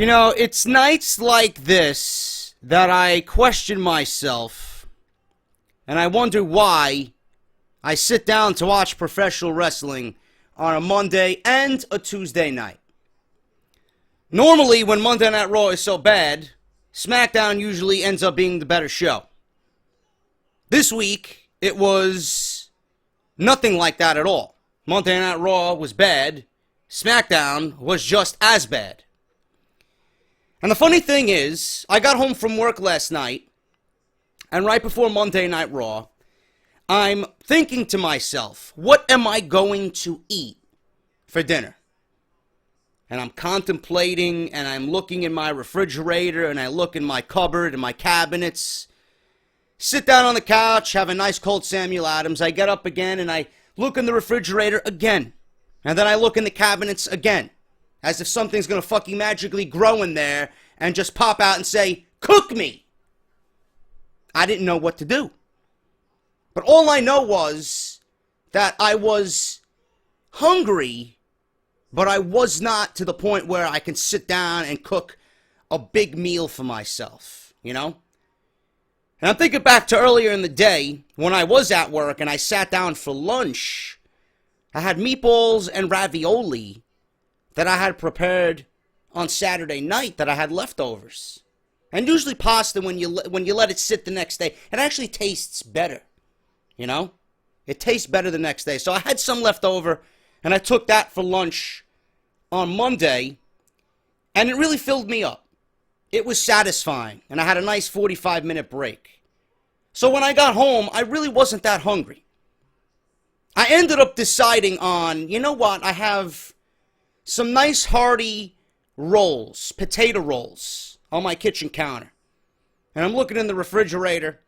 You know, it's nights like this that I question myself, and I wonder why I sit down to watch professional wrestling on a Monday and a Tuesday night. Normally, when Monday Night Raw is so bad, SmackDown usually ends up being the better show. This week, it was nothing like that at all. Monday Night Raw was bad. SmackDown was just as bad. And the funny thing is, I got home from work last night, and right before Monday Night Raw, I'm thinking to myself, what am I going to eat for dinner? And I'm contemplating, and I'm looking in my refrigerator, and I look in my cupboard and my cabinets. Sit down on the couch, have a nice cold Samuel Adams. I get up again, and I look in the refrigerator again. And then I look in the cabinets again. As if something's going to fucking magically grow in there and just pop out and say, cook me! I didn't know what to do. But all I know was that I was hungry, but I was not to the point where I can sit down and cook a big meal for myself, you know? And I'm thinking back to earlier in the day when I was at work and I sat down for lunch. I had meatballs and ravioli that I had prepared on Saturday night that I had leftovers. And usually pasta, when you let it sit the next day, it actually tastes better, you know? It tastes better the next day. So I had some left over, and I took that for lunch on Monday, and it really filled me up. It was satisfying, and I had a nice 45-minute break. So when I got home, I really wasn't that hungry. I ended up deciding on, you know what, I have some nice hearty rolls, potato rolls, on my kitchen counter. And I'm looking in the refrigerator,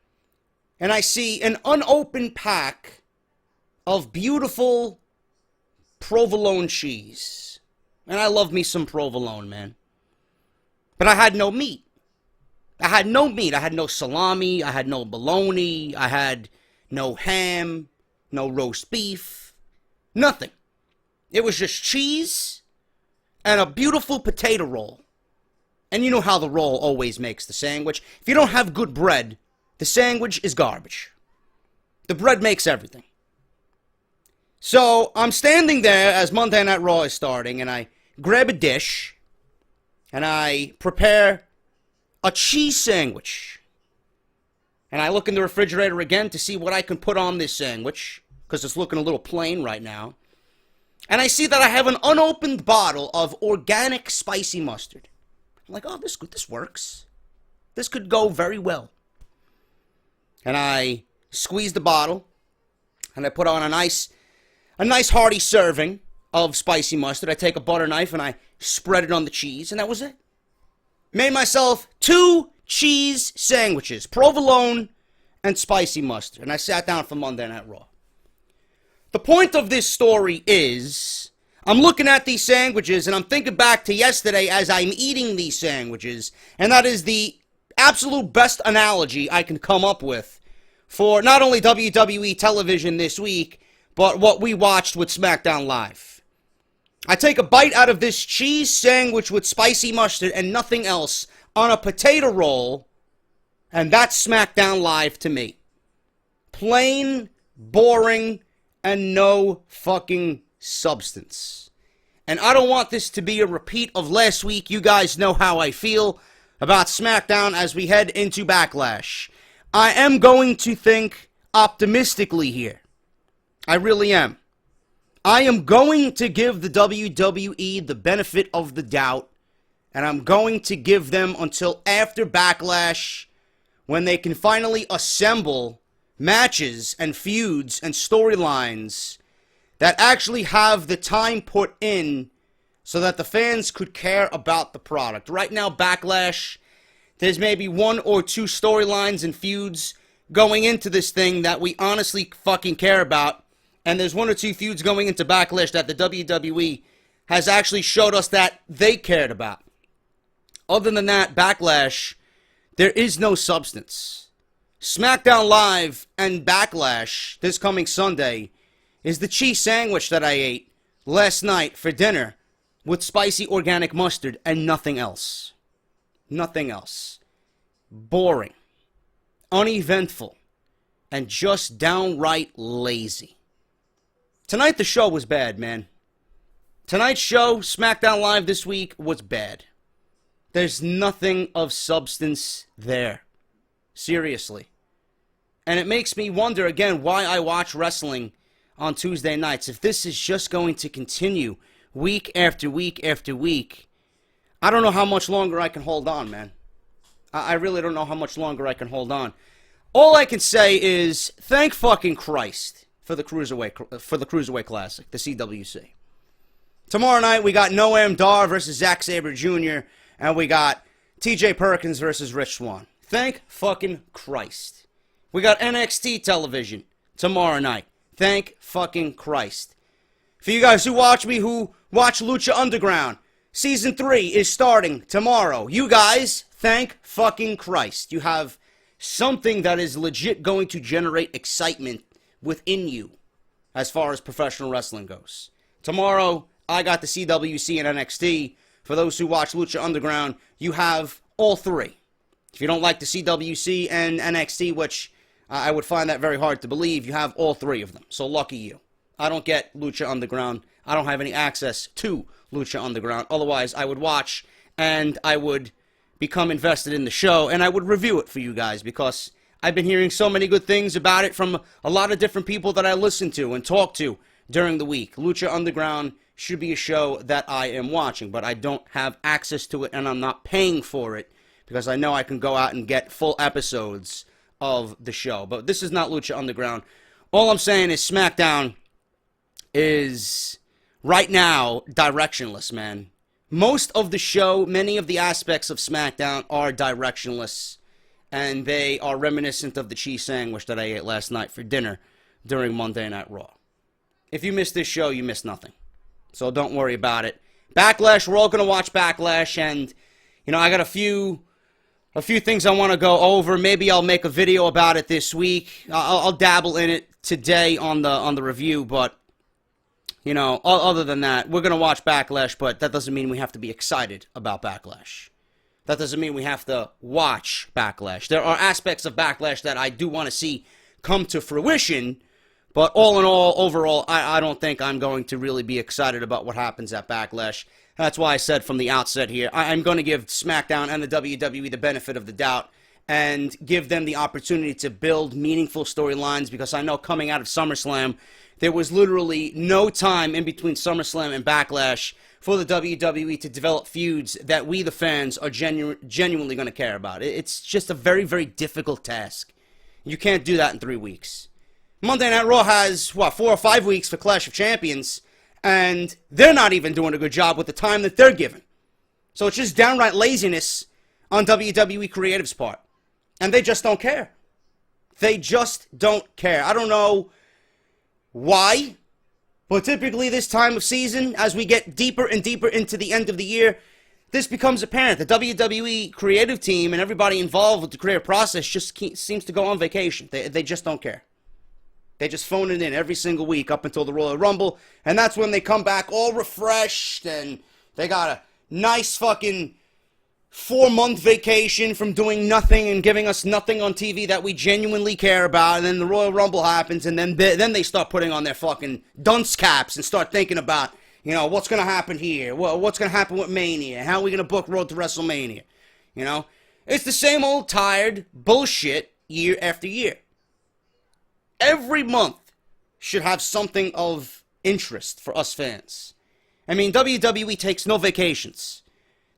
and I see an unopened pack of beautiful provolone cheese. And I love me some provolone, man. But I had no meat. I had no meat. I had no salami. I had no bologna. I had no ham, no roast beef, nothing. It was just cheese and a beautiful potato roll. And you know how the roll always makes the sandwich. If you don't have good bread, the sandwich is garbage. The bread makes everything. So I'm standing there as Monday Night Raw is starting, and I grab a dish, and I prepare a cheese sandwich. And I look in the refrigerator again to see what I can put on this sandwich, because it's looking a little plain right now. And I see that I have an unopened bottle of organic spicy mustard. I'm like, oh, this works. This could go very well. And I squeeze the bottle, and I put on a nice hearty serving of spicy mustard. I take a butter knife, and I spread it on the cheese, and that was it. Made myself 2 cheese sandwiches, provolone and spicy mustard. And I sat down for Monday Night Raw. The point of this story is, I'm looking at these sandwiches, and I'm thinking back to yesterday as I'm eating these sandwiches, and that is the absolute best analogy I can come up with for not only WWE television this week, but what we watched with SmackDown Live. I take a bite out of this cheese sandwich with spicy mustard and nothing else on a potato roll, and that's SmackDown Live to me. Plain, boring, and no fucking substance. And I don't want this to be a repeat of last week. You guys know how I feel about SmackDown as we head into Backlash. I am going to think optimistically here. I really am. I am going to give the WWE the benefit of the doubt, and I'm going to give them until after Backlash, when they can finally assemble matches and feuds and storylines that actually have the time put in so that the fans could care about the product. Right now, Backlash, there's maybe 1 or 2 storylines and feuds going into this thing that we honestly fucking care about. And there's 1 or 2 feuds going into Backlash that the WWE has actually showed us that they cared about. Other than that, Backlash, there is no substance. SmackDown Live and Backlash this coming Sunday is the cheese sandwich that I ate last night for dinner with spicy organic mustard and nothing else. Nothing else. Boring. Uneventful. And just downright lazy. Tonight the show was bad, man. Tonight's show, SmackDown Live this week, was bad. There's nothing of substance there. Seriously. And it makes me wonder again why I watch wrestling on Tuesday nights. If this is just going to continue week after week after week, I don't know how much longer I can hold on, man. I really don't know how much longer I can hold on. All I can say is thank fucking Christ for the Cruiserweight Classic, the CWC. Tomorrow night we got Noam Dar versus Zack Sabre Jr. and we got TJ Perkins versus Rich Swann. Thank fucking Christ. We got NXT television tomorrow night. Thank fucking Christ. For you guys who watch me, who watch Lucha Underground, Season 3 is starting tomorrow. You guys, thank fucking Christ. You have something that is legit going to generate excitement within you as far as professional wrestling goes. Tomorrow, I got the CWC and NXT. For those who watch Lucha Underground, you have all three. If you don't like the CWC and NXT, which I would find that very hard to believe, you have all three of them. So lucky you. I don't get Lucha Underground. I don't have any access to Lucha Underground. Otherwise, I would watch and I would become invested in the show and I would review it for you guys because I've been hearing so many good things about it from a lot of different people that I listen to and talk to during the week. Lucha Underground should be a show that I am watching, but I don't have access to it and I'm not paying for it because I know I can go out and get full episodes of the show. But this is not Lucha Underground. All I'm saying is SmackDown is right now directionless, man. Most of the show, many of the aspects of SmackDown are directionless, and they are reminiscent of the cheese sandwich that I ate last night for dinner during Monday Night Raw. If you missed this show, you missed nothing. So don't worry about it. Backlash, we're all going to watch Backlash, and, you know, I got a few things I want to go over. Maybe I'll make a video about it this week. I'll dabble in it today on the review, but, you know, other than that, we're going to watch Backlash, but that doesn't mean we have to be excited about Backlash. That doesn't mean we have to watch Backlash. There are aspects of Backlash that I do want to see come to fruition, but all in all, overall, I don't think I'm going to really be excited about what happens at Backlash. That's why I said from the outset here, I'm going to give SmackDown and the WWE the benefit of the doubt and give them the opportunity to build meaningful storylines because I know coming out of SummerSlam, there was literally no time in between SummerSlam and Backlash for the WWE to develop feuds that we, the fans, are genuinely going to care about. It's just a very, very difficult task. You can't do that in 3 weeks. Monday Night Raw has, 4 or 5 weeks for Clash of Champions, and they're not even doing a good job with the time that they're given. So it's just downright laziness on WWE Creative's part. And they just don't care. They just don't care. I don't know why, but typically this time of season, as we get deeper and deeper into the end of the year, this becomes apparent. The WWE creative team and everybody involved with the creative process just seems to go on vacation. They just don't care. They just phone it in every single week up until the Royal Rumble, and that's when they come back all refreshed, and they got a nice fucking 4-month vacation from doing nothing and giving us nothing on TV that we genuinely care about, and then the Royal Rumble happens, and then they start putting on their fucking dunce caps and start thinking about, you know, what's going to happen here, what's going to happen with Mania, how are we going to book Road to WrestleMania, you know? It's the same old tired bullshit year after year. Every month should have something of interest for us fans. I mean, WWE takes no vacations.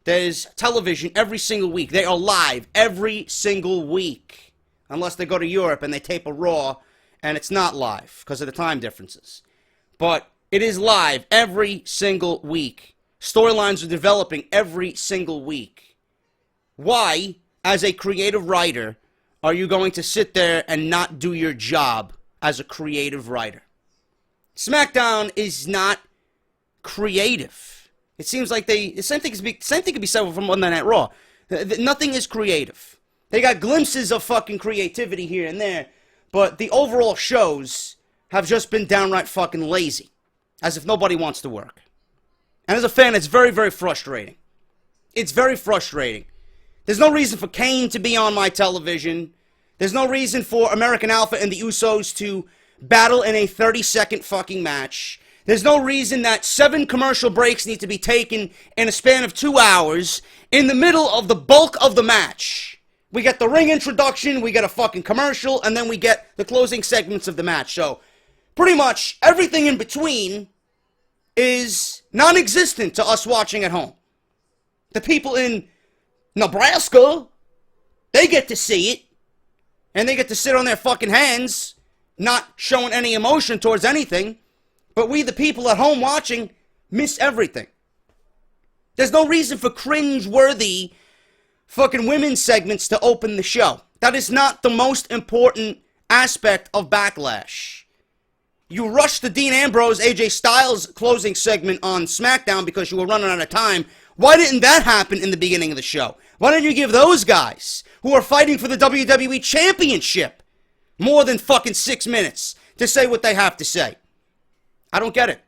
There's television every single week. They are live every single week. Unless they go to Europe and they tape a Raw and it's not live because of the time differences. But it is live every single week. Storylines are developing every single week. Why, as a creative writer, are you going to sit there and not do your job as a creative writer? SmackDown is not creative. It seems like the same thing could be said from Monday Night Raw. Nothing is creative. They got glimpses of fucking creativity here and there, but the overall shows have just been downright fucking lazy, as if nobody wants to work. And as a fan, it's very, very frustrating. It's very frustrating. There's no reason for Kane to be on my television. There's no reason for American Alpha and the Usos to battle in a 30-second fucking match. There's no reason that 7 commercial breaks need to be taken in a span of 2 hours in the middle of the bulk of the match. We get the ring introduction, we get a fucking commercial, and then we get the closing segments of the match. So, pretty much everything in between is non-existent to us watching at home. The people in Nebraska, they get to see it. And they get to sit on their fucking hands, not showing any emotion towards anything. But we, the people at home watching, miss everything. There's no reason for cringe-worthy fucking women's segments to open the show. That is not the most important aspect of Backlash. You rushed the Dean Ambrose, AJ Styles closing segment on SmackDown because you were running out of time. Why didn't that happen in the beginning of the show? Why didn't you give those guys who are fighting for the WWE Championship more than fucking 6 minutes to say what they have to say? I don't get it.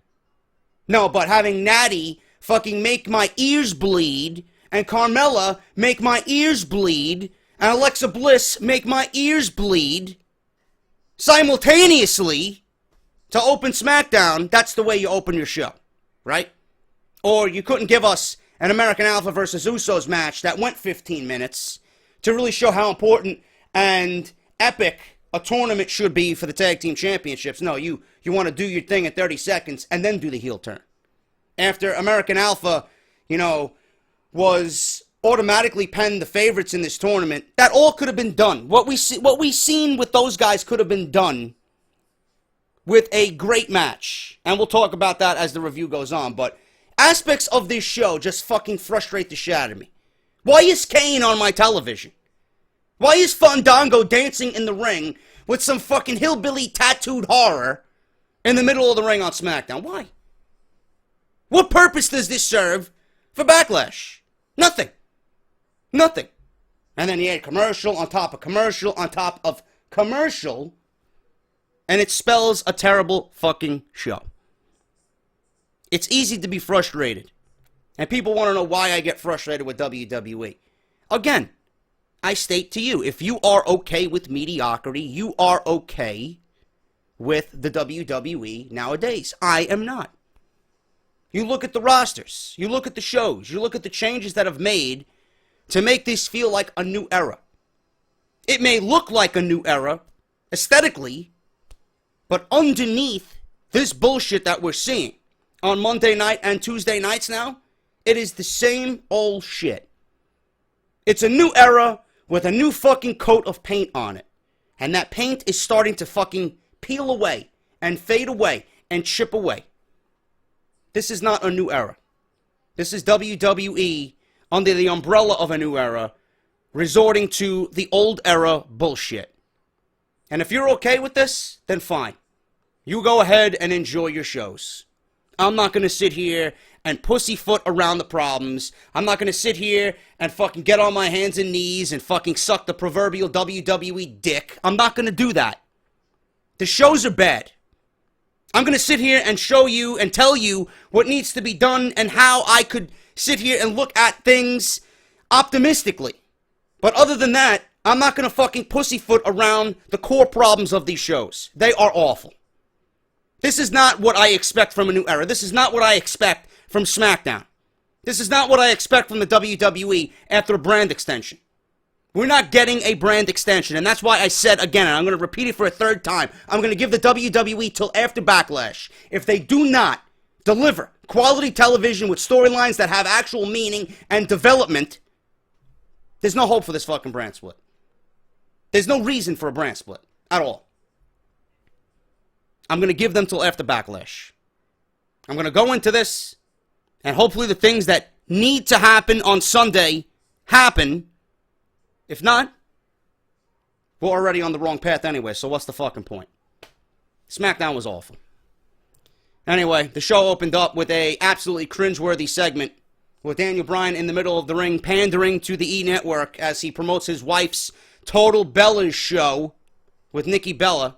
No, but having Natty fucking make my ears bleed, and Carmella make my ears bleed, and Alexa Bliss make my ears bleed simultaneously to open SmackDown, that's the way you open your show, right? Or you couldn't give us an American Alpha versus Usos match that went 15 minutes to really show how important and epic a tournament should be for the tag team championships. No, you want to do your thing in 30 seconds and then do the heel turn. After American Alpha, was automatically penned the favorites in this tournament, that all could have been done. What we seen with those guys could have been done with a great match. And we'll talk about that as the review goes on, but aspects of this show just fucking frustrate the shit out of me. Why is Kane on my television? Why is Fandango dancing in the ring with some fucking hillbilly tattooed horror in the middle of the ring on SmackDown? Why? What purpose does this serve for Backlash? Nothing. Nothing. And then you had commercial on top of commercial on top of commercial, and it spells a terrible fucking show. It's easy to be frustrated. And people want to know why I get frustrated with WWE. Again, I state to you, if you are okay with mediocrity, you are okay with the WWE nowadays. I am not. You look at the rosters, you look at the shows, you look at the changes that have made to make this feel like a new era. It may look like a new era, aesthetically, but underneath this bullshit that we're seeing on Monday night and Tuesday nights now, it is the same old shit. It's a new era with a new fucking coat of paint on it. And that paint is starting to fucking peel away and fade away and chip away. This is not a new era. This is WWE under the umbrella of a new era, resorting to the old era bullshit. And if you're okay with this, then fine. You go ahead and enjoy your shows. I'm not going to sit here and pussyfoot around the problems. I'm not going to sit here and fucking get on my hands and knees and fucking suck the proverbial WWE dick. I'm not going to do that. The shows are bad. I'm going to sit here and show you and tell you what needs to be done and how I could sit here and look at things optimistically. But other than that, I'm not going to fucking pussyfoot around the core problems of these shows. They are awful. This is not what I expect from a new era. This is not what I expect from SmackDown. This is not what I expect from the WWE after a brand extension. We're not getting a brand extension, and that's why I said again, and I'm going to repeat it for a third time, I'm going to give the WWE till after Backlash. If they do not deliver quality television with storylines that have actual meaning and development, there's no hope for this fucking brand split. There's no reason for a brand split at all. I'm going to give them till after Backlash. I'm going to go into this, and hopefully the things that need to happen on Sunday happen. If not, we're already on the wrong path anyway, so what's the fucking point? SmackDown was awful. Anyway, the show opened up with a absolutely cringeworthy segment with Daniel Bryan in the middle of the ring pandering to the E! Network as he promotes his wife's Total Bellas show with Nikki Bella.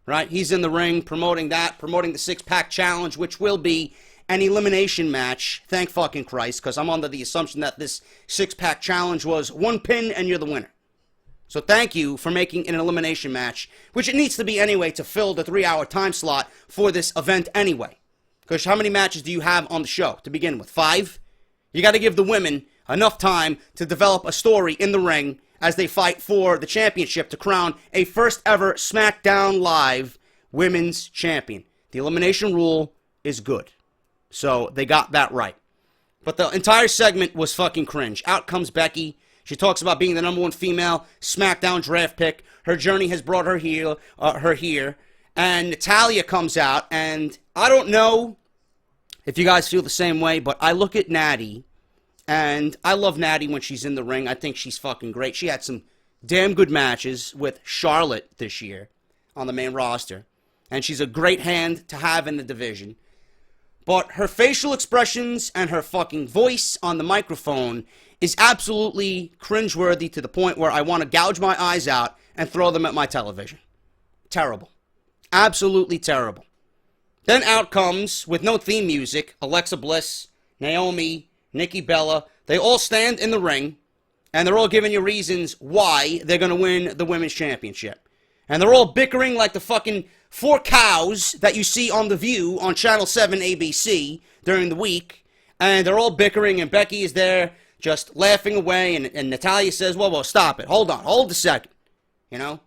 Right? He's in the ring promoting that, promoting the six-pack challenge, which will be an elimination match. Thank fucking Christ, because I'm under the assumption that this six-pack challenge was one pin and you're the winner. So thank you for making an elimination match, which it needs to be anyway to fill the 3-hour time slot for this event anyway. Because how many matches do you have on the show to begin with? 5? You got to give the women enough time to develop a story in the ring as they fight for the championship to crown a first ever SmackDown Live Women's Champion. The elimination rule is good. So they got that right. But the entire segment was fucking cringe. Out comes Becky. She talks about being the #1 female SmackDown draft pick. Her journey has brought her here. And Natalya comes out, and I don't know if you guys feel the same way, but I look at Natty, and I love Natty when she's in the ring. I think she's fucking great. She had some damn good matches with Charlotte this year on the main roster, and she's a great hand to have in the division. But her facial expressions and her fucking voice on the microphone is absolutely cringeworthy to the point where I want to gouge my eyes out and throw them at my television. Terrible. Absolutely terrible. Then out comes, with no theme music, Alexa Bliss, Naomi, Nikki Bella. They all stand in the ring, and they're all giving you reasons why they're going to win the Women's Championship. And they're all bickering like the fucking 4 cows that you see on The View on Channel 7 ABC during the week. And they're all bickering, and Becky is there just laughing away, and Natalya says, whoa, stop it. Hold on, hold a second. You know?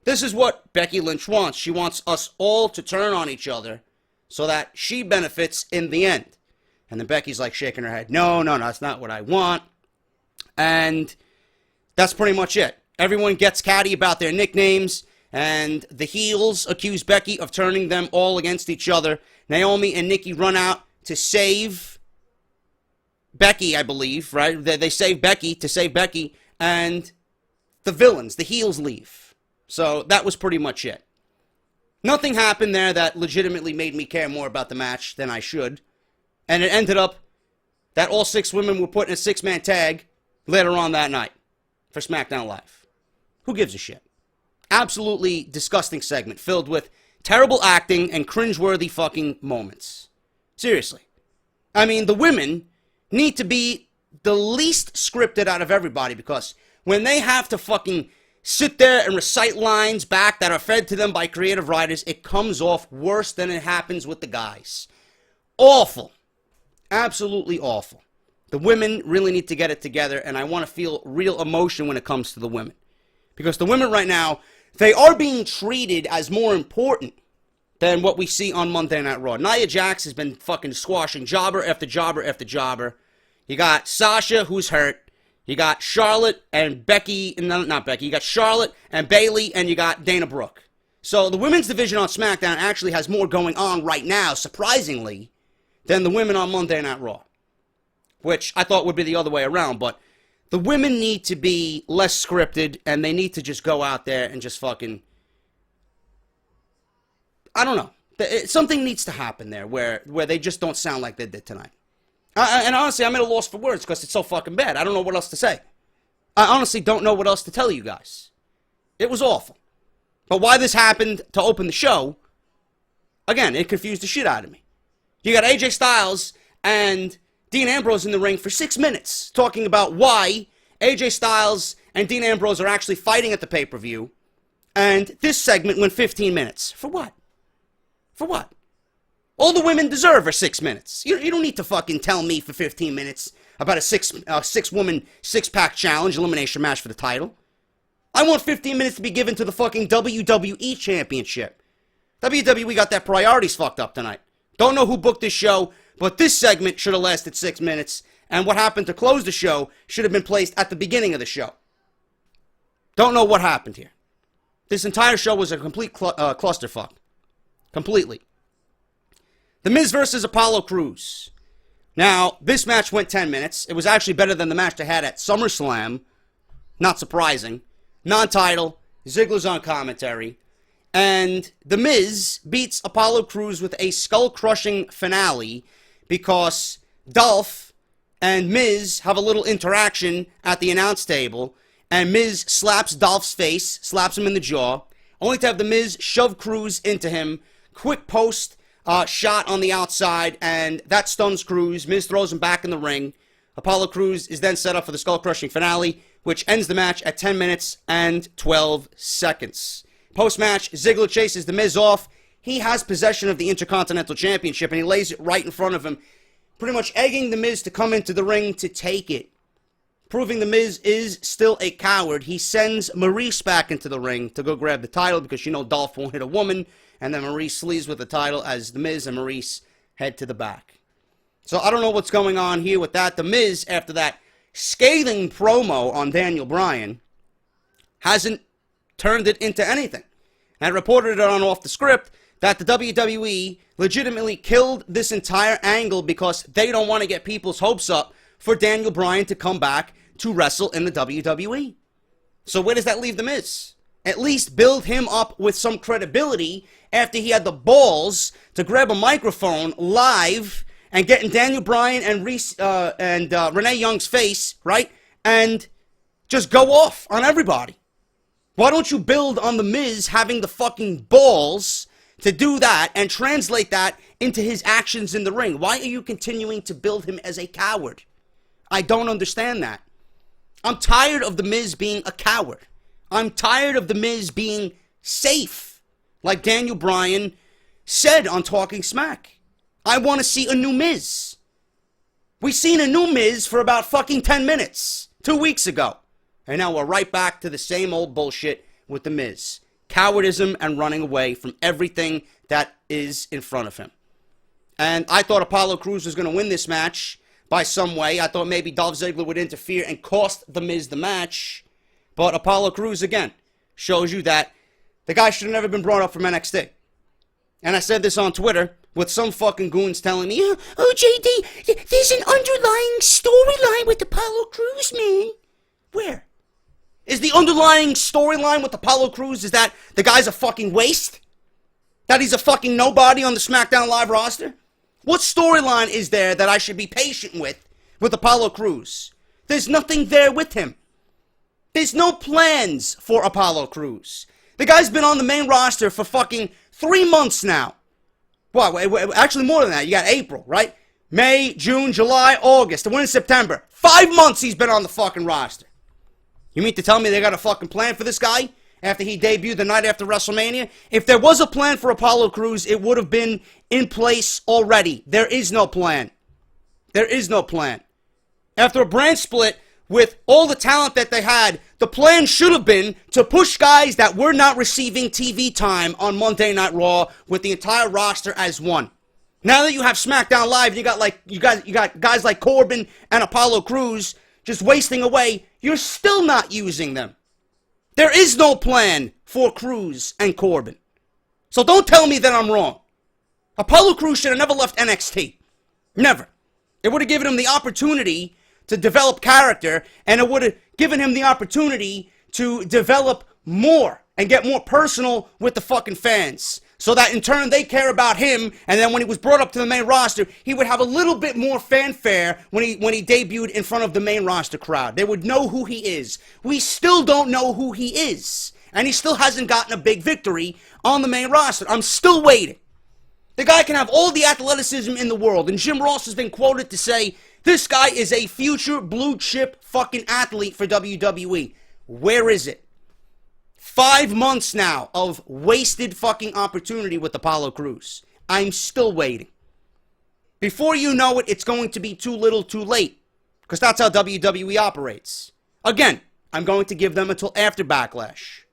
This is what Becky Lynch wants. She wants us all to turn on each other so that she benefits in the end. And then Becky's like shaking her head. No, that's not what I want. And that's pretty much it. Everyone gets catty about their nicknames, and the heels accuse Becky of turning them all against each other. Naomi and Nikki run out to save Becky, I believe, right? They save Becky to save Becky, and the villains, the heels, leave. So that was pretty much it. Nothing happened there that legitimately made me care more about the match than I should. And it ended up that all 6 women were put in a 6-man tag later on that night for SmackDown Live. Who gives a shit? Absolutely disgusting segment filled with terrible acting and cringeworthy fucking moments. Seriously. I mean, the women need to be the least scripted out of everybody, because when they have to fucking sit there and recite lines back that are fed to them by creative writers, it comes off worse than it happens with the guys. Awful. Absolutely awful. The women really need to get it together, and I want to feel real emotion when it comes to the women. Because the women right now, they are being treated as more important than what we see on Monday Night Raw. Nia Jax has been fucking squashing jobber after jobber after jobber. You got Sasha, who's hurt. You got Charlotte and Becky, not Becky. You got Charlotte and Bayley, and you got Dana Brooke. So the women's division on SmackDown actually has more going on right now, surprisingly, than the women on Monday Night Raw. Which I thought would be the other way around, but the women need to be less scripted, and they need to just go out there and just fucking, I don't know. Something needs to happen there where they just don't sound like they did tonight. And honestly, I'm at a loss for words because it's so fucking bad. I don't know what else to say. I honestly don't know what else to tell you guys. It was awful. But why this happened to open the show, again, it confused the shit out of me. You got AJ Styles and Dean Ambrose in the ring for 6 minutes talking about why AJ Styles and Dean Ambrose are actually fighting at the pay-per-view. And this segment went 15 minutes. For what? For what? All the women deserve are 6 minutes. You don't need to fucking tell me for 15 minutes about a six-woman, six-pack challenge elimination match for the title. I want 15 minutes to be given to the fucking WWE Championship. WWE got their priorities fucked up tonight. Don't know who booked this show, but this segment should have lasted 6 minutes, and what happened to close the show should have been placed at the beginning of the show. Don't know what happened here. This entire show was a complete clusterfuck. Completely. The Miz versus Apollo Crews. Now, this match went 10 minutes. It was actually better than the match they had at SummerSlam. Not surprising. Non-title. Ziggler's on commentary. And The Miz beats Apollo Crews with a skull-crushing finale because Dolph and Miz have a little interaction at the announce table, and Miz slaps Dolph's face, slaps him in the jaw, only to have The Miz shove Crews into him. Quick post shot on the outside, and that stuns Crews. Miz throws him back in the ring. Apollo Crews is then set up for the skull-crushing finale, which ends the match at 10 minutes and 12 seconds. Post-match, Ziggler chases The Miz off. He has possession of the Intercontinental Championship, and he lays it right in front of him, pretty much egging The Miz to come into the ring to take it. Proving The Miz is still a coward, he sends Maurice back into the ring to go grab the title because you know Dolph won't hit a woman, and then Maurice leaves with the title as The Miz and Maurice head to the back. So I don't know what's going on here with that. The Miz, after that scathing promo on Daniel Bryan, hasn't turned it into anything. And I reported it on Off The Script that the WWE legitimately killed this entire angle because they don't want to get people's hopes up for Daniel Bryan to come back to wrestle in the WWE. So where does that leave The Miz? At least build him up with some credibility after he had the balls to grab a microphone live and get in Daniel Bryan and Renee Young's face, right? And just go off on everybody. Why don't you build on The Miz having the fucking balls to do that and translate that into his actions in the ring? Why are you continuing to build him as a coward? I don't understand that. I'm tired of The Miz being a coward. I'm tired of The Miz being safe, like Daniel Bryan said on Talking Smack. I want to see a new Miz. We seen a new Miz for about fucking 10 minutes 2 weeks ago. And now we're right back to the same old bullshit with The Miz. Cowardism and running away from everything that is in front of him. And I thought Apollo Crews was going to win this match by some way. I thought maybe Dolph Ziggler would interfere and cost The Miz the match. But Apollo Crews, again, shows you that the guy should have never been brought up from NXT. And I said this on Twitter with some fucking goons telling me, oh, JD, there's an underlying storyline with Apollo Crews, man. Where? Is the underlying storyline with Apollo Crews is that the guy's a fucking waste? That he's a fucking nobody on the SmackDown Live roster? What storyline is there that I should be patient with Apollo Crews? There's nothing there with him. There's no plans for Apollo Crews. The guy's been on the main roster for fucking 3 months now. Well, actually more than that. You got April, right? May, June, July, August. We're in September. 5 months he's been on the fucking roster. You mean to tell me they got a fucking plan for this guy after he debuted the night after WrestleMania? If there was a plan for Apollo Crews, it would have been in place already. There is no plan. There is no plan. After a brand split with all the talent that they had, the plan should have been to push guys that were not receiving TV time on Monday Night Raw with the entire roster as one. Now that you have SmackDown Live, you got guys like Corbin and Apollo Crews just wasting away. You're still not using them. There is no plan for Crews and Corbin. So don't tell me that I'm wrong. Apollo Crews should have never left NXT. Never. It would have given him the opportunity to develop character, and it would have given him the opportunity to develop more and get more personal with the fucking fans. So that in turn they care about him, and then when he was brought up to the main roster, he would have a little bit more fanfare when he debuted in front of the main roster crowd. They would know who he is. We still don't know who he is, and he still hasn't gotten a big victory on the main roster. I'm still waiting. The guy can have all the athleticism in the world, and Jim Ross has been quoted to say, this guy is a future blue chip fucking athlete for WWE. Where is it? 5 months now of wasted fucking opportunity with Apollo Crews. I'm still waiting. Before you know it, it's going to be too little too late. Because that's how WWE operates. Again, I'm going to give them until after Backlash.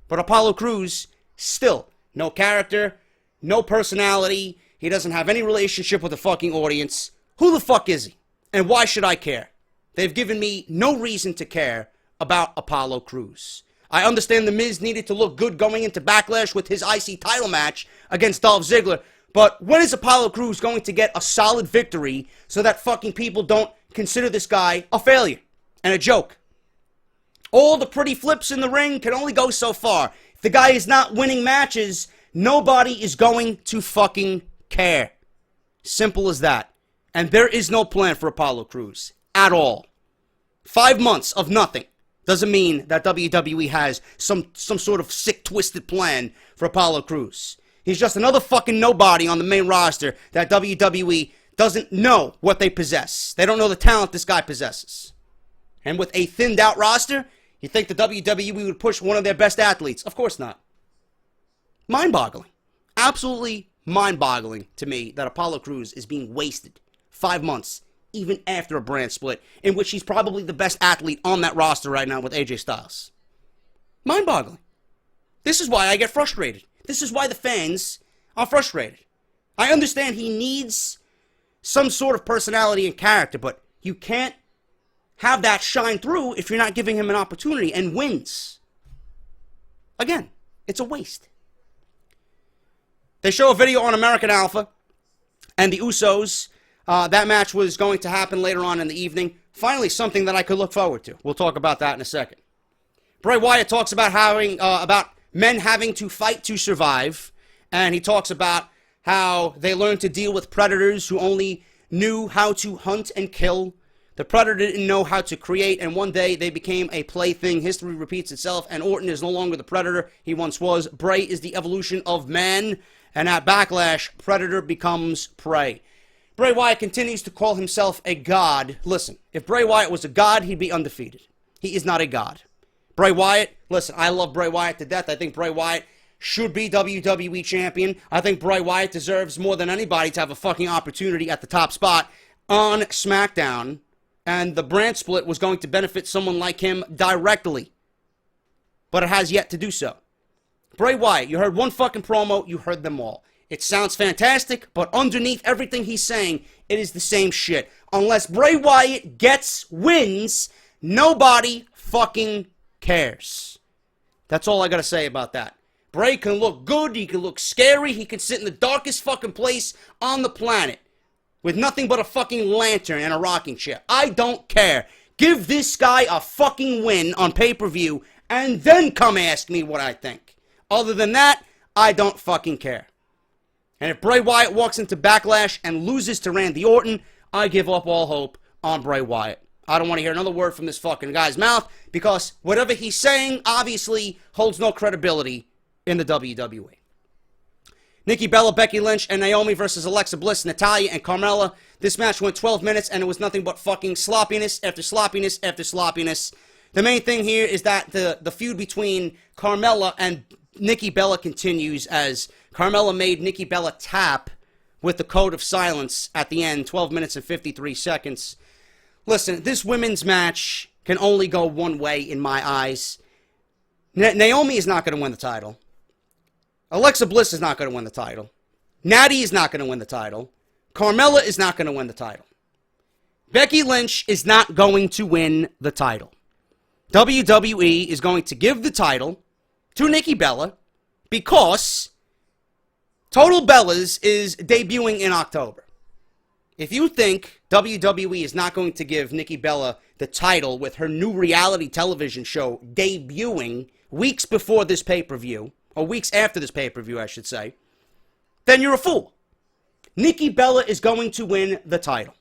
But Apollo Crews, still, no character, no personality. He doesn't have any relationship with the fucking audience. Who the fuck is he? And why should I care? They've given me no reason to care about Apollo Crews. I understand The Miz needed to look good going into Backlash with his IC title match against Dolph Ziggler, but when is Apollo Crews going to get a solid victory so that fucking people don't consider this guy a failure and a joke? All the pretty flips in the ring can only go so far. If the guy is not winning matches, nobody is going to fucking care. Simple as that. And there is no plan for Apollo Crews at all. 5 months of nothing doesn't mean that WWE has some sort of sick, twisted plan for Apollo Crews. He's just another fucking nobody on the main roster that WWE doesn't know what they possess. They don't know the talent this guy possesses. And with a thinned out roster, you think the WWE would push one of their best athletes? Of course not. Mind-boggling. Absolutely mind-boggling to me that Apollo Crews is being wasted 5 months, even after a brand split, in which he's probably the best athlete on that roster right now with AJ Styles. Mind-boggling. This is why I get frustrated. This is why the fans are frustrated. I understand he needs some sort of personality and character, but you can't have that shine through if you're not giving him an opportunity and wins. Again, it's a waste. They show a video on American Alpha and the Usos. That match was going to happen later on in the evening. Finally, something that I could look forward to. We'll talk about that in a second. Bray Wyatt talks about about men having to fight to survive, and he talks about how they learned to deal with predators who only knew how to hunt and kill. The predator didn't know how to create, and one day they became a plaything. History repeats itself, and Orton is no longer the predator he once was. Bray is the evolution of man, and at Backlash, predator becomes prey. Bray Wyatt continues to call himself a god. Listen, if Bray Wyatt was a god, he'd be undefeated. He is not a god. Bray Wyatt, listen, I love Bray Wyatt to death. I think Bray Wyatt should be WWE champion. I think Bray Wyatt deserves more than anybody to have a fucking opportunity at the top spot on SmackDown. And the brand split was going to benefit someone like him directly. But it has yet to do so. Bray Wyatt, you heard one fucking promo, you heard them all. It sounds fantastic, but underneath everything he's saying, it is the same shit. Unless Bray Wyatt wins, nobody fucking cares. That's all I gotta say about that. Bray can look good, he can look scary, he can sit in the darkest fucking place on the planet with nothing but a fucking lantern and a rocking chair. I don't care. Give this guy a fucking win on pay-per-view and then come ask me what I think. Other than that, I don't fucking care. And if Bray Wyatt walks into Backlash and loses to Randy Orton, I give up all hope on Bray Wyatt. I don't want to hear another word from this fucking guy's mouth because whatever he's saying obviously holds no credibility in the WWE. Nikki Bella, Becky Lynch, and Naomi versus Alexa Bliss, Natalya, and Carmella. This match went 12 minutes, and it was nothing but fucking sloppiness after sloppiness after sloppiness. The main thing here is that the feud between Carmella and Nikki Bella continues as Carmella made Nikki Bella tap with the code of silence at the end, 12 minutes and 53 seconds. Listen, this women's match can only go one way in my eyes. Naomi is not going to win the title. Alexa Bliss is not going to win the title. Natty is not going to win the title. Carmella is not going to win the title. Becky Lynch is not going to win the title. WWE is going to give the title to Nikki Bella because Total Bellas is debuting in October. If you think WWE is not going to give Nikki Bella the title with her new reality television show debuting weeks before this pay-per-view, or weeks after this pay-per-view, I should say, then you're a fool. Nikki Bella is going to win the title.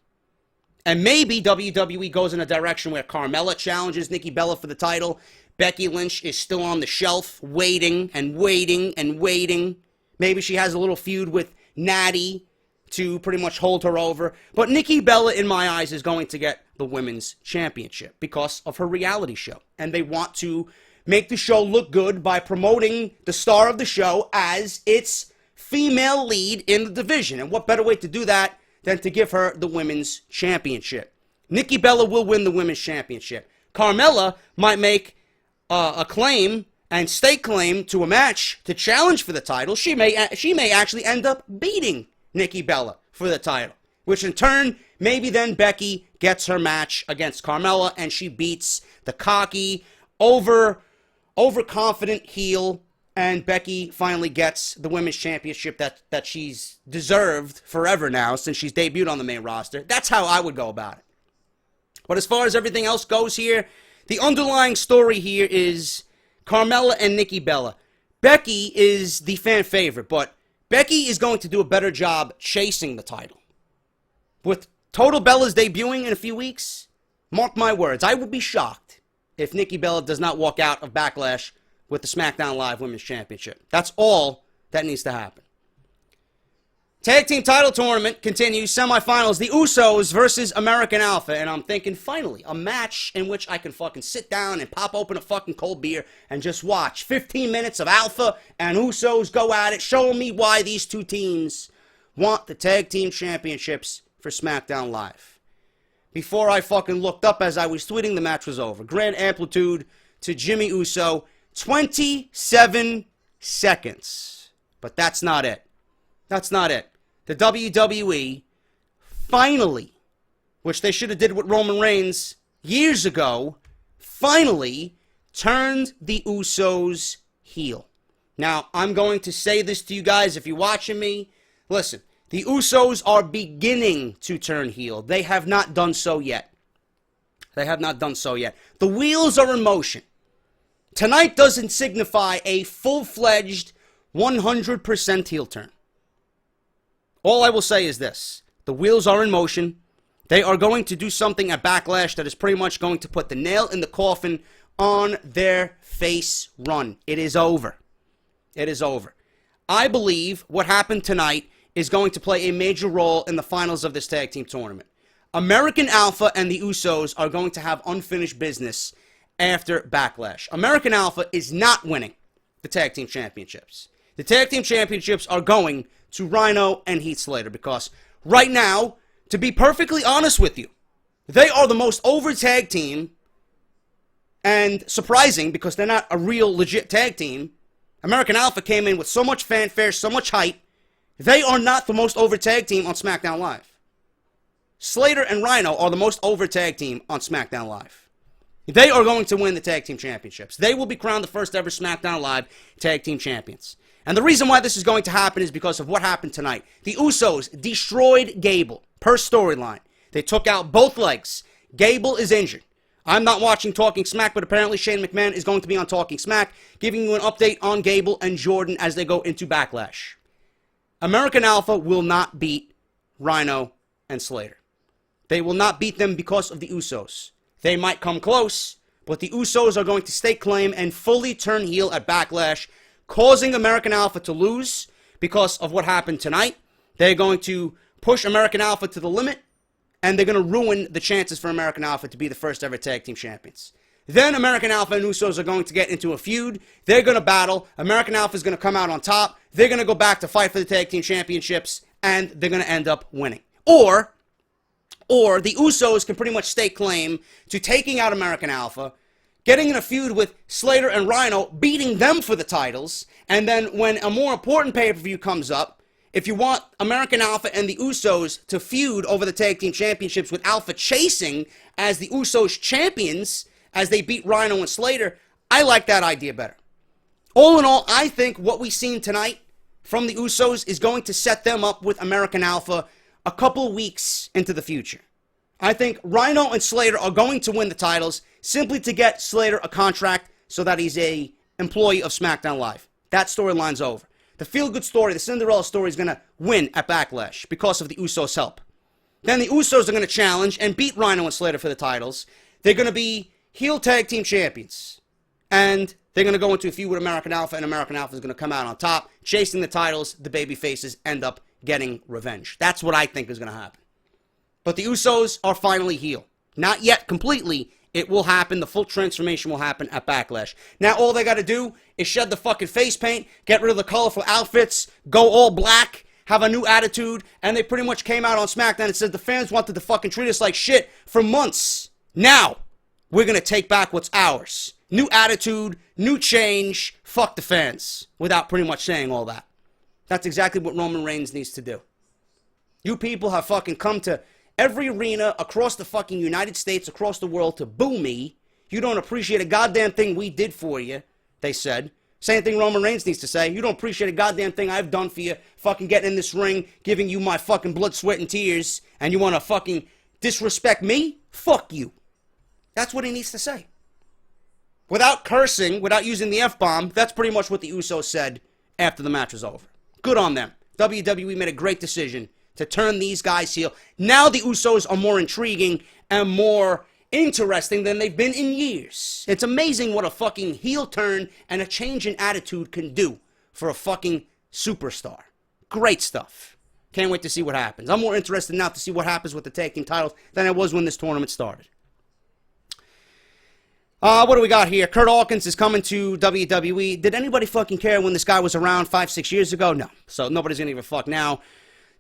And maybe WWE goes in a direction where Carmella challenges Nikki Bella for the title. Becky Lynch is still on the shelf, waiting and waiting and waiting. Maybe she has a little feud with Natty to pretty much hold her over. But Nikki Bella, in my eyes, is going to get the Women's Championship because of her reality show. And they want to make the show look good by promoting the star of the show as its female lead in the division. And what better way to do that than to give her the Women's Championship? Nikki Bella will win the Women's Championship. Carmella might make a claim and stake claim to a match to challenge for the title. She may actually end up beating Nikki Bella for the title, which in turn, maybe then Becky gets her match against Carmella and she beats the cocky, overconfident heel, and Becky finally gets the Women's Championship that she's deserved forever now since she's debuted on the main roster. That's how I would go about it. But as far as everything else goes here, the underlying story here is Carmella and Nikki Bella. Becky is the fan favorite, but Becky is going to do a better job chasing the title. With Total Bellas debuting in a few weeks, mark my words, I would be shocked if Nikki Bella does not walk out of Backlash with the SmackDown Live Women's Championship. That's all that needs to happen. Tag team title tournament continues, semifinals, the Usos versus American Alpha, and I'm thinking, finally, a match in which I can fucking sit down and pop open a fucking cold beer and just watch 15 minutes of Alpha and Usos go at it, showing me why these two teams want the tag team championships for SmackDown Live. Before I fucking looked up as I was tweeting, the match was over. Grand Amplitude to Jimmy Uso, 27 seconds. But that's not it. That's not it. The WWE finally, which they should have did with Roman Reigns years ago, finally turned the Usos heel. Now, I'm going to say this to you guys if you're watching me. Listen, the Usos are beginning to turn heel. They have not done so yet. They have not done so yet. The wheels are in motion. Tonight doesn't signify a full-fledged 100% heel turn. All I will say is this. The wheels are in motion. They are going to do something at Backlash that is pretty much going to put the nail in the coffin on their face run. It is over. It is over. I believe what happened tonight is going to play a major role in the finals of this tag team tournament. American Alpha and the Usos are going to have unfinished business after Backlash. American Alpha is not winning the tag team championships. The tag team championships are going to Rhyno and Heath Slater, because right now, to be perfectly honest with you, they are the most over tag team, and surprising because they're not a real legit tag team. American Alpha came in with so much fanfare, so much hype. They are not the most over tag team on SmackDown Live. Slater and Rhyno are the most over tag team on SmackDown Live. They are going to win the tag team championships. They will be crowned the first ever SmackDown Live tag team champions. And the reason why this is going to happen is because of what happened tonight. The Usos destroyed Gable, per storyline. They took out both legs. Gable is injured. I'm not watching Talking Smack, but apparently Shane McMahon is going to be on Talking Smack, giving you an update on Gable and Jordan as they go into Backlash. American Alpha will not beat Rhyno and Slater. They will not beat them because of the Usos. They might come close, but the Usos are going to stake claim and fully turn heel at Backlash, causing American Alpha to lose because of what happened tonight. They're going to push American Alpha to the limit, and they're going to ruin the chances for American Alpha to be the first ever tag team champions. Then American Alpha and Usos are going to get into a feud. They're going to battle. American Alpha is going to come out on top. They're going to go back to fight for the tag team championships, and they're going to end up winning. Or the Usos can pretty much stake claim to taking out American Alpha, getting in a feud with Slater and Rhyno, beating them for the titles, and then when a more important pay-per-view comes up, if you want American Alpha and the Usos to feud over the tag team championships with Alpha chasing as the Usos champions as they beat Rhyno and Slater, I like that idea better. All in all, I think what we've seen tonight from the Usos is going to set them up with American Alpha a couple weeks into the future. I think Rhyno and Slater are going to win the titles simply to get Slater a contract so that he's a employee of SmackDown Live. That storyline's over. The feel-good story, the Cinderella story, is going to win at Backlash because of the Usos' help. Then the Usos are going to challenge and beat Rhyno and Slater for the titles. They're going to be heel tag team champions. And they're going to go into a feud with American Alpha, and American Alpha is going to come out on top, chasing the titles. The baby faces end up getting revenge. That's what I think is going to happen. But the Usos are finally heel. Not yet completely. It will happen. The full transformation will happen at Backlash. Now all they got to do is shed the fucking face paint, get rid of the colorful outfits, go all black, have a new attitude, and they pretty much came out on SmackDown and said the fans wanted to fucking treat us like shit for months. Now, we're going to take back what's ours. New attitude, new change, fuck the fans, without pretty much saying all that. That's exactly what Roman Reigns needs to do. You people have fucking come to every arena across the fucking United States, across the world, to boo me. You don't appreciate a goddamn thing we did for you, they said. Same thing Roman Reigns needs to say. You don't appreciate a goddamn thing I've done for you, fucking getting in this ring, giving you my fucking blood, sweat, and tears, and you want to fucking disrespect me? Fuck you. That's what he needs to say. Without cursing, without using the F-bomb, that's pretty much what the Usos said after the match was over. Good on them. WWE made a great decision to turn these guys heel. Now the Usos are more intriguing and more interesting than they've been in years. It's amazing what a fucking heel turn and a change in attitude can do for a fucking superstar. Great stuff. Can't wait to see what happens. I'm more interested now to see what happens with the tag team titles than I was when this tournament started. What do we got here? Kurt Hawkins is coming to WWE. Did anybody fucking care when this guy was around 5-6 years ago? No. So nobody's going to give a fuck now.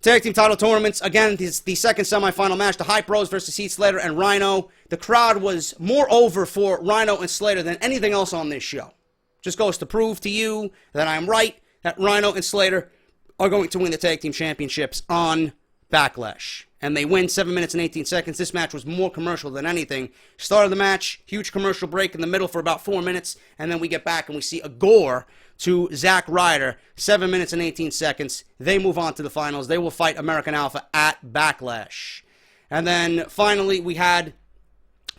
Tag team title tournaments. Again, this the second semifinal match. The Hype Bros versus Heath, Slater, and Rhyno. The crowd was more over for Rhyno and Slater than anything else on this show. Just goes to prove to you that I'm right, that Rhyno and Slater are going to win the tag team championships on Backlash. And they win 7 minutes and 18 seconds. This match was more commercial than anything. Start of the match, huge commercial break in the middle for about 4 minutes, and then we get back and we see a gore to Zack Ryder, 7 minutes and 18 seconds. They move on to the finals. They will fight American Alpha at Backlash. And then finally we had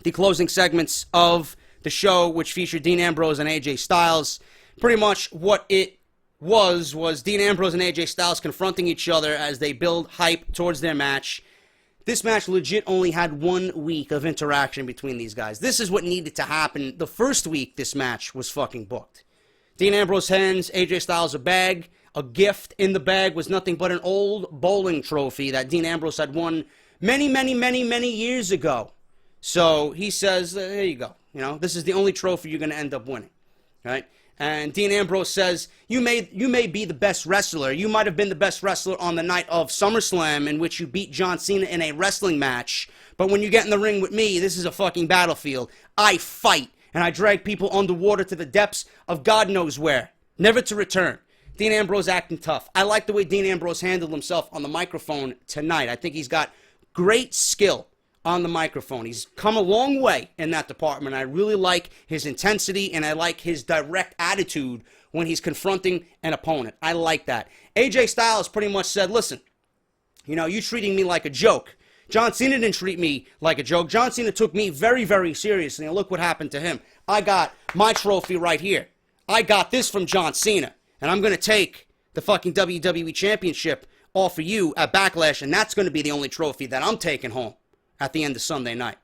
the closing segments of the show, which featured Dean Ambrose and AJ Styles. Pretty much what it was Dean Ambrose and AJ Styles confronting each other as they build hype towards their match. This match legit only had 1 week of interaction between these guys. This is what needed to happen. The first week this match was fucking booked. Dean Ambrose hands AJ Styles a bag. A gift in the bag was nothing but an old bowling trophy that Dean Ambrose had won many years ago. So he says, here you go. You know, this is the only trophy you're going to end up winning. Right? And Dean Ambrose says, you may be the best wrestler. You might have been the best wrestler on the night of SummerSlam in which you beat John Cena in a wrestling match. But when you get in the ring with me, this is a fucking battlefield. I fight, and I drag people underwater to the depths of God knows where, never to return. Dean Ambrose acting tough. I like the way Dean Ambrose handled himself on the microphone tonight. I think he's got great skill on the microphone. He's come a long way in that department. I really like his intensity, and I like his direct attitude when he's confronting an opponent. I like that. AJ Styles pretty much said, listen, you know, you treating me like a joke. John Cena didn't treat me like a joke. John Cena took me very seriously, and look what happened to him. I got my trophy right here. I got this from John Cena, and I'm going to take the fucking WWE Championship off of you at Backlash, and that's going to be the only trophy that I'm taking home at the end of Sunday night.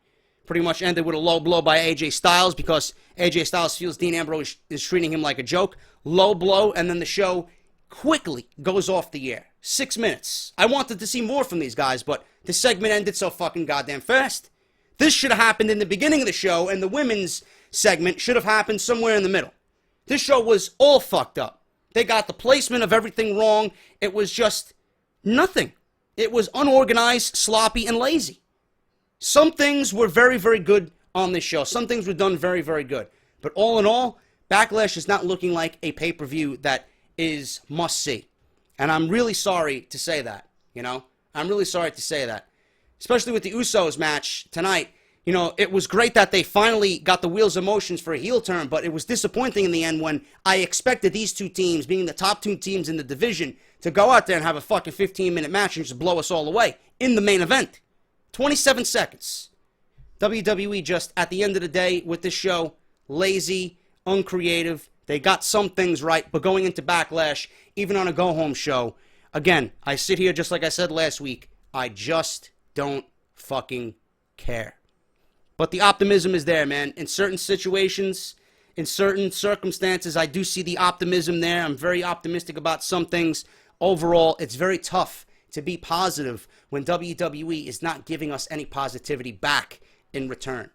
Pretty much ended with a low blow by AJ Styles because AJ Styles feels Dean Ambrose is treating him like a joke. Low blow, and then the show quickly goes off the air. 6 minutes. I wanted to see more from these guys, but the segment ended so fucking goddamn fast. This should have happened in the beginning of the show, and the women's segment should have happened somewhere in the middle. This show was all fucked up. They got the placement of everything wrong. It was just nothing. It was unorganized, sloppy, and lazy. Some things were very good on this show. Some things were done very good. But all in all, Backlash is not looking like a pay-per-view that is must-see. And I'm really sorry to say that, you know? I'm really sorry to say that. Especially with the Usos match tonight. You know, it was great that they finally got the wheels of motions for a heel turn, but it was disappointing in the end when I expected these two teams, being the top 2 teams in the division, to go out there and have a fucking 15-minute match and just blow us all away in the main event. 27 seconds. WWE just, at the end of the day, with this show, lazy, uncreative. They got some things right, but going into Backlash, even on a go-home show, again, I sit here just like I said last week, I just don't fucking care. But the optimism is there, man. In certain situations, in certain circumstances, I do see the optimism there. I'm very optimistic about some things. Overall, it's very tough to be positive when WWE is not giving us any positivity back in return.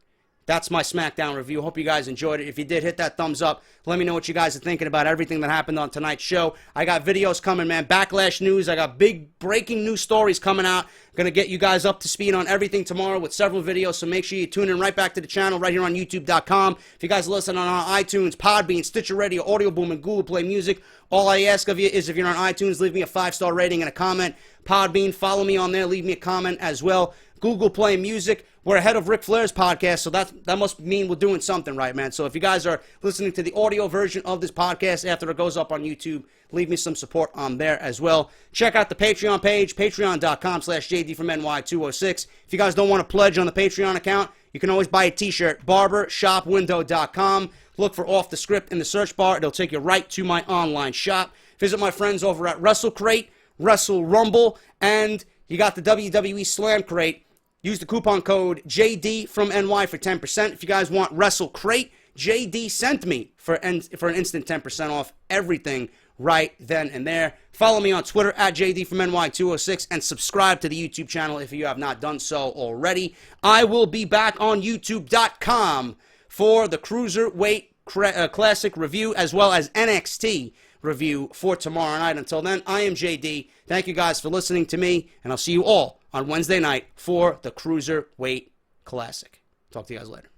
That's my SmackDown review. Hope you guys enjoyed it. If you did, hit that thumbs up. Let me know what you guys are thinking about everything that happened on tonight's show. I got videos coming, man. Backlash news. I got big breaking news stories coming out. Going to get you guys up to speed on everything tomorrow with several videos, so make sure you tune in right back to the channel right here on YouTube.com. If you guys listen on iTunes, Podbean, Stitcher Radio, Audio Boom, and Google Play Music, all I ask of you is if you're on iTunes, leave me a 5-star rating and a comment. Podbean, follow me on there. Leave me a comment as well. Google Play Music. We're ahead of Ric Flair's podcast, so that must mean we're doing something right, man. So if you guys are listening to the audio version of this podcast after it goes up on YouTube, leave me some support on there as well. Check out the Patreon page, patreon.com/JD from NY206. If you guys don't want to pledge on the Patreon account, you can always buy a t-shirt, barbershopwindow.com. Look for Off The Script in the search bar. It'll take you right to my online shop. Visit my friends over at WrestleCrate, Wrestle Rumble, and you got the WWE Slam Crate. Use the coupon code JD from NY for 10%. If you guys want Wrestle Crate, JD sent me for an instant 10% off everything right then and there. Follow me on Twitter at JD from NY206 and subscribe to the YouTube channel if you have not done so already. I will be back on YouTube.com for the Cruiserweight Classic review as well as NXT review for tomorrow night. Until then, I am JD. Thank you guys for listening to me, and I'll see you all on Wednesday night for the Cruiserweight Classic. Talk to you guys later.